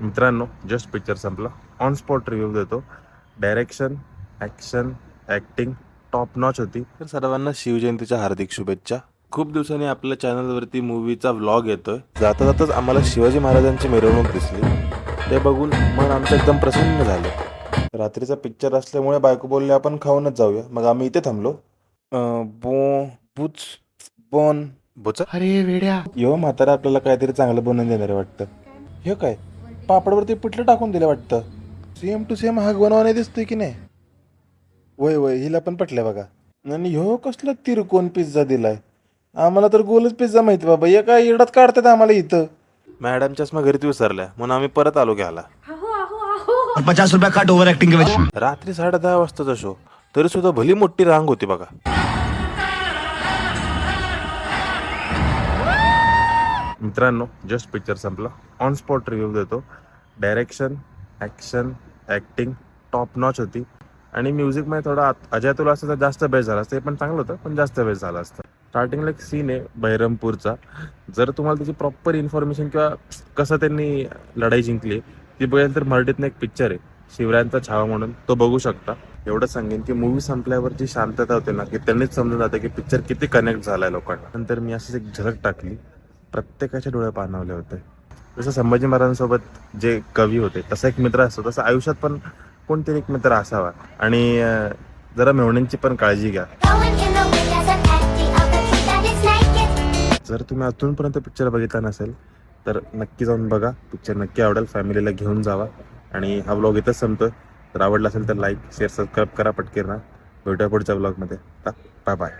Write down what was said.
मित्रांनो, just picture संपला. On spot review देतो. Direction, action, acting top notch होती. तर सर्वांना शिवजयंतीच्या हार्दिक शुभेच्छा. खूप दिवसांनी आपल्या चॅनलवरती मूवीचा व्लॉग येतोय. जाता जाताच आम्हाला शिवाजी महाराजांची मिरवणूक दिसली. ते बघून मन आमचं एकदम प्रसन्न झालं. रात्रीचा पिक्चर असल्यामुळे बायको बोलले आपण खाऊनच जाऊया. मग आम्ही इथे थांबलो. बुच बोन बोचा अरे वेड्या यो म्हातारा आपल्याला काहीतरी चांगलं बनवून देणार आहे वाटतं. हे काय पापडवरती पिठलं टाकून दिलं वाटतं. सेम टू सेम हाग बनवाने दिसतोय की नाही. वय वय हिला पण पटलं बघा. आणि ह्यो कसला तिरकोन पिझ्झा दिलाय. आम्हाला तर गोलच पिझ्झा माहिती बाबा. हे काय येडात काढतात आम्हाला इथं. मॅडम चष्मा घरीच विसरल्या म्हणून आम्ही परत आलो घ्यायला. और 50 रुपया कट ओवर एक्टिंग के वजह रात्री 10:30 वाजताचा शो तरी सुद्धा भली मोठी रांग होती बघा. मित्रांनो, जस्ट पिक्चर संपला. ऑन स्पॉट रिव्ह्यू देतो. Direction, action, acting top notch होती. आणि म्युझिकमध्ये थोडा अजय तुला असतं तर जास्त बेस्ट झाला असतं. हे पण चांगलं होतं पण जास्त बेस्ट झालं असतं. स्टार्टिंगला एक सीन आहे बहिरमपूरचा. जर तुम्हाला त्याची प्रॉपर इन्फॉर्मेशन किंवा कसं त्यांनी लढाई जिंकली ती बघायला तर मराठीतनं एक पिक्चर आहे शिवरायांचा छावा म्हणून, तो बघू शकता. एवढं सांगेन की मूवी संपल्यावर जी शांतता होते ना की त्यांनीच समजून जातं की पिक्चर किती कनेक्ट झालाय लोकांना. नंतर मी असंच एक झलक टाकली. प्रत्येकाच्या डोळे पाणावले होते. जसं संभाजी महाराजांसोबत जे कवी होते तसा एक मित्र असतो, तसं आयुष्यात पण कोणतरी एक मित्र असावा. आणि जरा मेवण्यांची पण काळजी घ्या. जर तुम्ही अजूनपर्यंत पिक्चर बघितला नसेल तर नक्की जाऊन बघा. पिक्चर नक्की आवडेल. फॅमिलीला घेऊन जावा. आणि हा व्लॉग इथंच संपतोय. जर आवडला असेल तर लाईक शेअर सबस्क्राईब करा पटकन. भेटूया पुढच्या व्लॉगमध्ये. Bye bye.